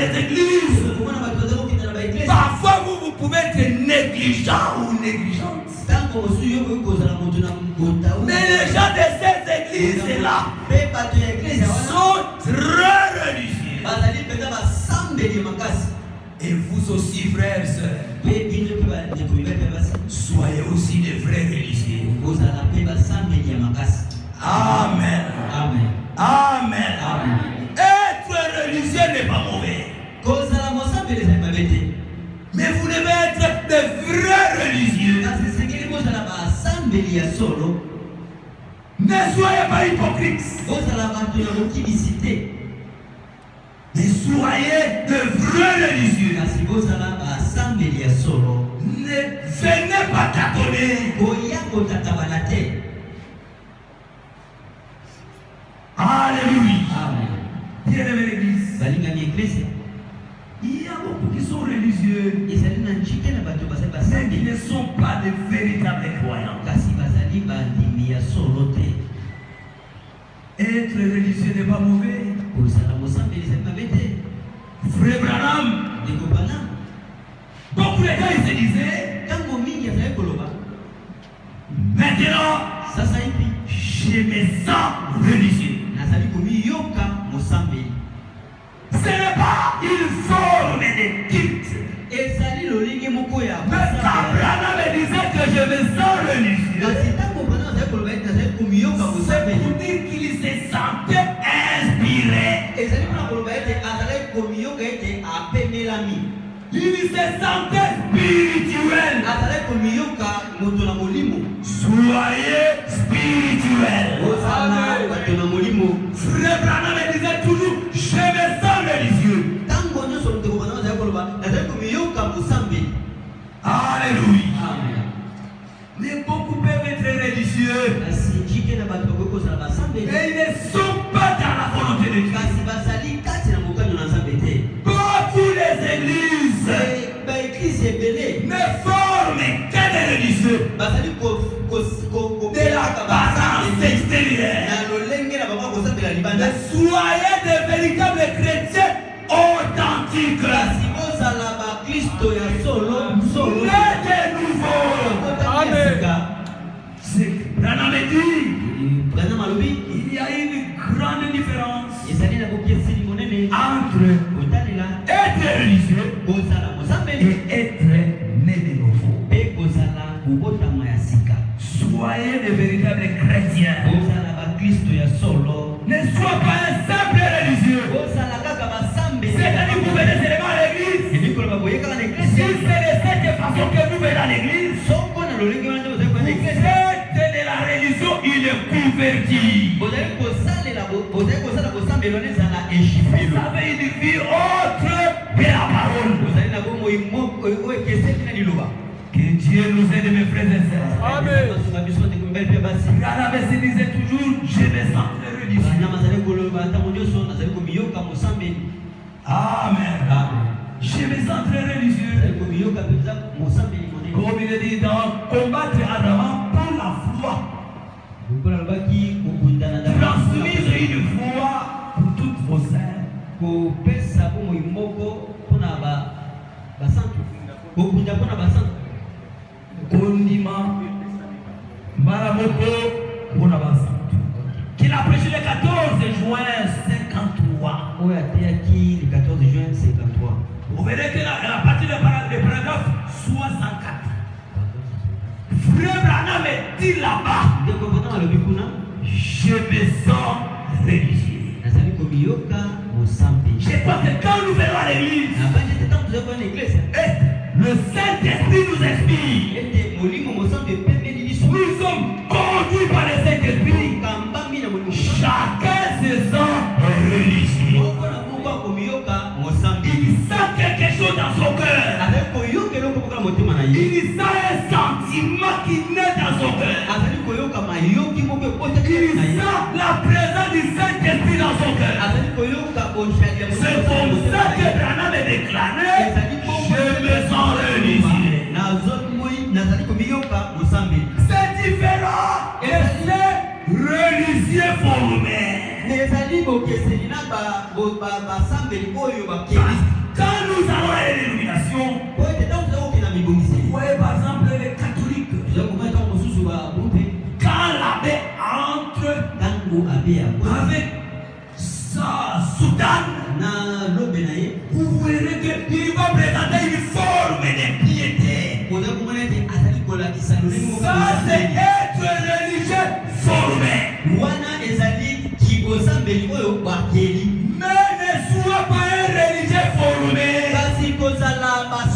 des églises, parfois vous pouvez être négligent ou négligente. Mais les gens de ces églises-là sont très religieux. Et vous aussi, frères et sœurs, soyez aussi des vrais religieux. Amen. Amen. Amen. Amen. Être religieux n'est pas mauvais. Mais vous devez être des vrais religieux. Ne soyez pas hypocrites. Mais soyez de vrais religieux. Ne venez pas tâtonner. Alléluia. Bien-aimé l'Église. Il y a beaucoup qui sont religieux, mais qui ne sont pas de véritables croyants. Être religieux n'est pas mauvais. Frère Branham, beaucoup de gens ils se disaient, maintenant, je me sens religieux. Ce n'est pas une forme de culte. Mais quand Branham me disait que je me sens religieux, c'est pour dire qu'il se sentait inspiré. Il se sentait spirituel. Soyez spirituel. Frère Branham me disait toujours, je me sens religieux. Alléluia. Mais beaucoup peuvent être religieux. Et ils ne sont pas dans la volonté de Dieu. Beaucoup les églises ne forment que des religieux de l'apparence extérieure. Soyez de véritables chrétiens authentiques. Amen. Branham dit, il y a une grande différence entre être religieux et être né de nouveau. Soyez de véritables chrétiens. Ne sois pas un simple religieux. C'est-à-dire que vous venez seulement à l'église. Si c'est de cette façon que vous venez à l'église, vous êtes de la religion, il est converti. Vous avez une vie autre que la parole. Que Dieu nous aide, mes frères et sœurs. Amen. Branham se disait toujours, je me sens très religieux. Amen. Je me sens très religieux. Comme il est dit dans combattre ardemment pour la foi. Transmise une foi pour toutes vos ailes. Kondima Maramoto Bonabasantu. Qu'il a prêché le 14 juin 53. Le 14 juin 53. Vous verrez que la partie de paragraphe 64. Frère Branham dit là-bas, je me sens religieux. Je crois que quand nous venons à l'église, le Saint-Esprit nous inspire. Nous sommes conduits par le Saint-Esprit. Chacun se sent religieux. Il sent quelque chose dans son cœur. Il sent un sentiment qui naît dans son cœur. Il sent la présence du Saint-Esprit dans son cœur. C'est pour ça que Branham est déclaré, je me sens religieux. C'est différent et c'est religieux formé. Quand nous allons à la dénomination, voyez par exemple les catholiques, quand l'abbé entre avec sa soutane, vous verrez qu'il va présenter une forme d'impiété. Ça c'est être religieux formé. Mais ne sois pas un religieux formé.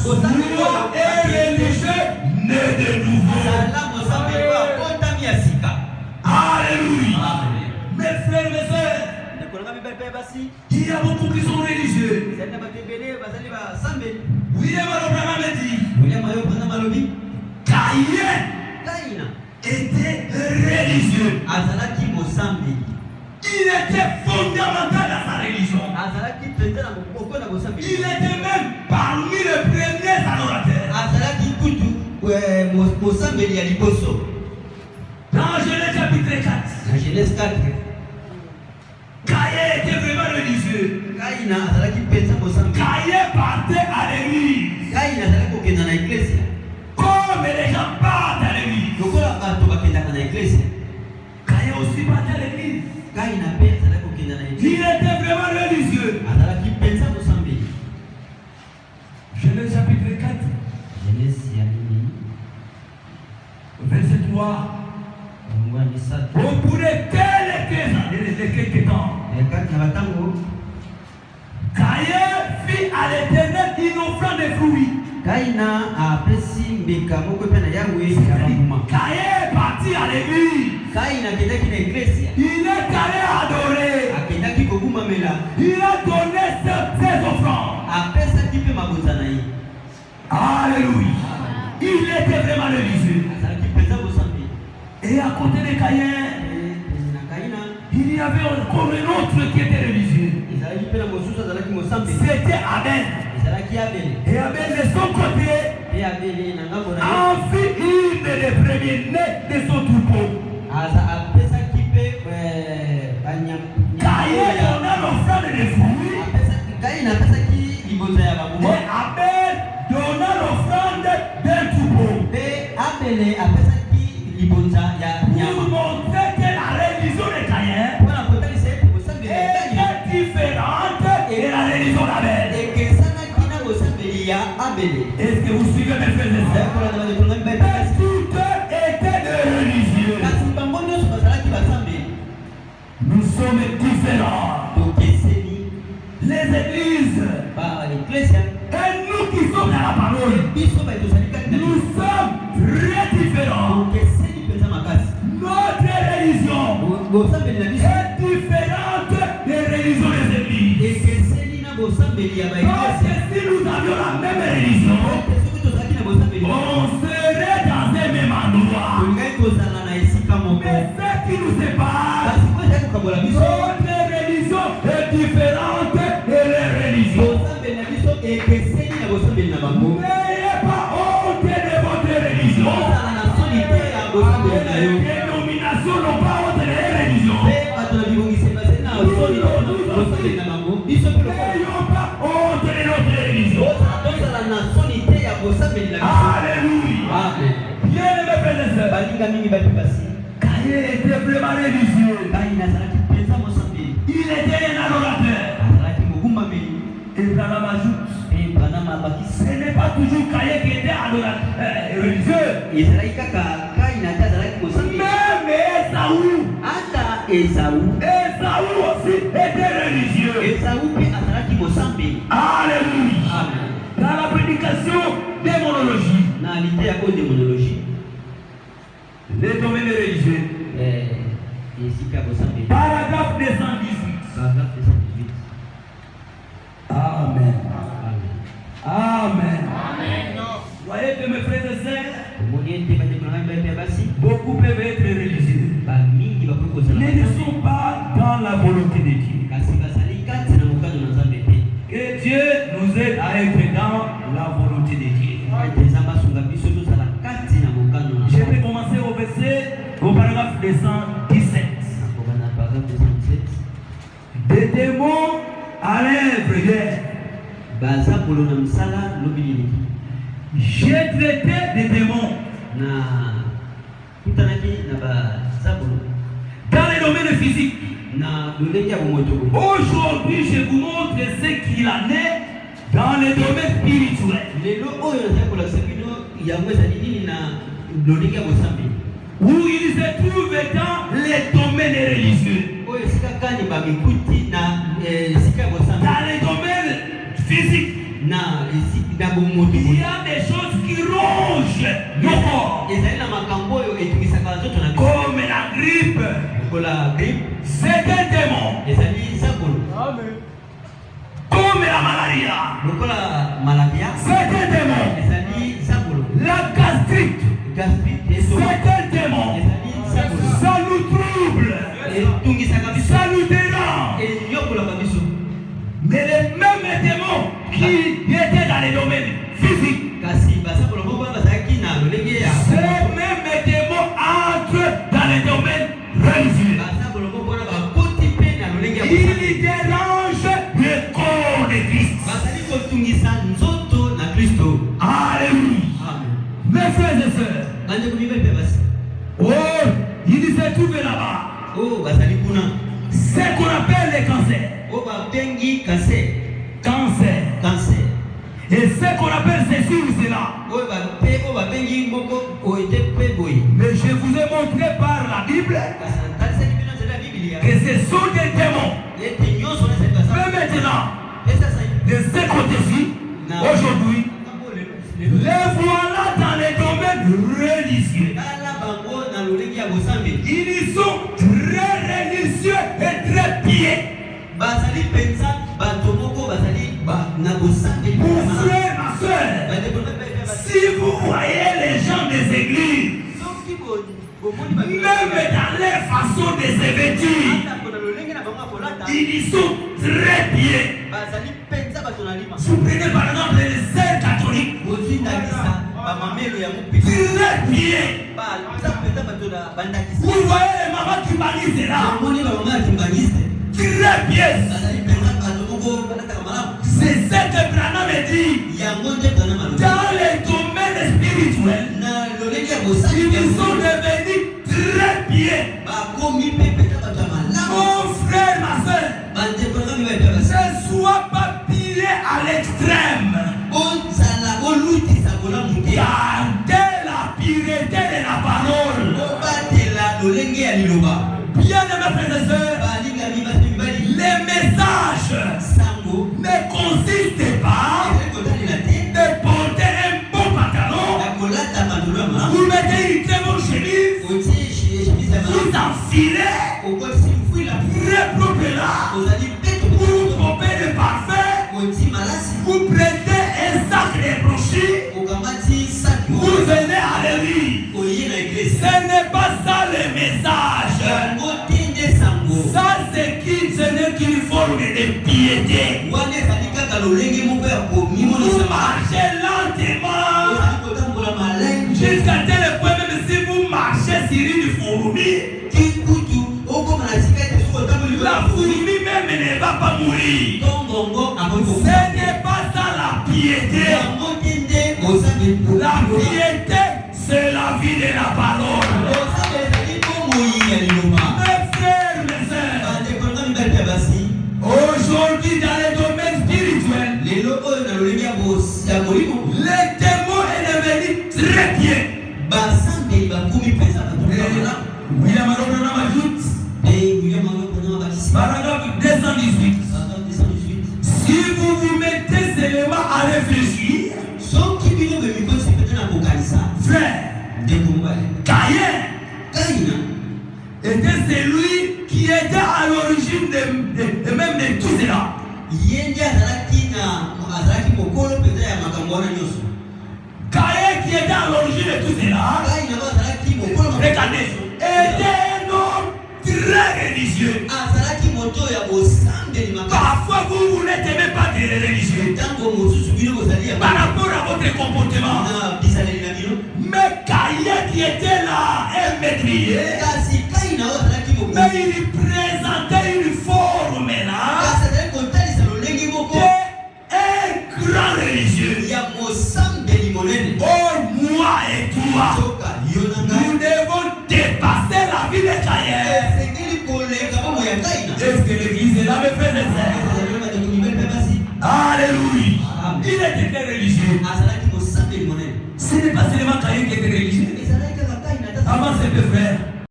Sois un religieux né de nouveau. Alléluia. Mes frères, mes soeurs, il y a beaucoup qui sont religieux. William Abraham dit Caïn était religieux. Il était fondamental dans sa religion. Il était même parmi les premiers adorateurs. Dans Genèse chapitre 4, Caïn était vraiment religieux. Caïn partait à l'église. Comme les gens partent à l'église. Caïn aussi partait à l'église. Il était vraiment religieux. Genèse chapitre 4, verset 3. Au bout de quelques temps, Caïn fit à l'Éternel une offrande de fruits. Caïn est parti à l'église. Il est allé adorer. Il a donné ses offrandes. Alléluia. Il était vraiment religieux. Et à côté de Caïn, il y avait encore un autre qui était religieux. C'était Abel. Et Abel de son côté a fait une des premiers-nés de son troupeau. Caïn donna l'offrande de fruits. Et Abel donna l'offrande d'un troupeau. Pour montrer que la religion de Caïn est différente de la religion d'Abel. Est-ce que vous suivez mes frères et sœurs? Tout était de religieux. Nous sommes différents. Les églises et nous qui sommes dans la parole, nous sommes très différents. Notre religion est différente des religions des églises. Parce que si nous avions la même religion, on serait dans un même endroit. Mais ce qui nous sépare, notre religion est différente de les religions. N'ayez pas honte de votre religion. Les dénominations n'ont pas honte de leur religion. N'ayons pas honte de notre religion. Alléluia. Bien aimé frères et sœurs, Caïn était vraiment religieux. Il était un adorateur. Abraham ajoute, ce n'est pas toujours Caïn qui était adorateur religieux. Même Esaü aussi était religieux. Alléluia. Dans la prédication démonologie, les domaines religieux, paragraphe 218. Amen. Amen. Voyez que mes frères et sœurs, beaucoup peuvent être religieux, mais ne sont pas dans la volonté de Dieu. Que Dieu nous aide à être dans la volonté de Dieu. Je vais commencer au paragraphe 217. Des démons Allez, frère. bazabolo na msala lobili. J'ai traité des démons. Na kutanaki na bazabolo. Dans les domaines physiques. Na lolenge ya bomoto. Aujourd'hui, je vous montre ce qu'il en est dans les domaines spirituels. Lelo oyo na kola sabino ya mweza nini na lolenge ya bosambi. Où il se trouve dans les domaines religieux. Oyo sika kani ba mikuti na sika ya bosambi. Dans les domaines physiques. Il y a des choses qui rongent nos corps. Comme la grippe. C'est un démon. Comme la malaria. C'est un démon. La gastrite. C'est un démon. Ça nous trouble. Ça nous dérange. Mais les mêmes démons qui étaient dans les domaines physiques, ces mêmes démons entrent dans les domaines religieux. Ils dérangent le corps de Christ. Alléluia. Mes frères et sœurs, oh, il se trouve là-bas. C'est qu'on appelle les cancers. Cancer. Et ce qu'on appelle ceci ou cela. Mais je vous ai montré par la Bible que ce sont des démons. Mais maintenant, de ce côté-ci, aujourd'hui, les voilà dans les domaines religieux. Ils sont très religieux et très pieux. Mon frère, ma soeur, si vous voyez les gens des églises, même dans leur façon de se vêtir, ils sont très pieds. Vous prenez par exemple les sœurs catholiques, très pieds. Vous voyez les mamans qui balisent là, très pieds. C'est ce que Branham dit. Dans les domaines spirituels, ils sont devenus très pieds. Mon frère, ma soeur, ne sois pas pied à l'extrême. Gardez la pureté de la parole. Bien aimés frères et sœurs, les messages ne consistent pas de porter un bon pantalon, vous mettez une très bonne chemise, vous enfilez, très propre là, vous pompez le parfum, vous prêtez un sac de brochis, vous venez à l'église. Ce n'est pas ça le message. Ça c'est qu'une forme de piété. Vous marchez lentement jusqu'à tel point, même si vous marchez sur une fourmi, la fourmi même ne va pas mourir. Ce n'est pas ça la piété. La piété, c'est la vie de la parole. Mes frères, mes sœurs, aujourd'hui dans les domaines spirituels, les démons est devenu très bien. William Aronona ajoute, paragraphe 218. Si vous vous mettez seulement à réfléchir, frère, Caïn était celui qui était à l'origine de même de tout cela. Caïn qui était à l'origine de tout cela, regardez, était un homme très religieux. Parfois vous n'êtes même pas des religieux par rapport à votre comportement. Mais Caïn qui était là, un métrier, mais il présentait une forme là moi et toi, nous devons dépasser la vie de Caïn. Est-ce que l'église est là, mes frères et sœurs? Alléluia. Il était très religieux. Ce n'est pas seulement Caïn qui était religieux. Avant ses deux frères.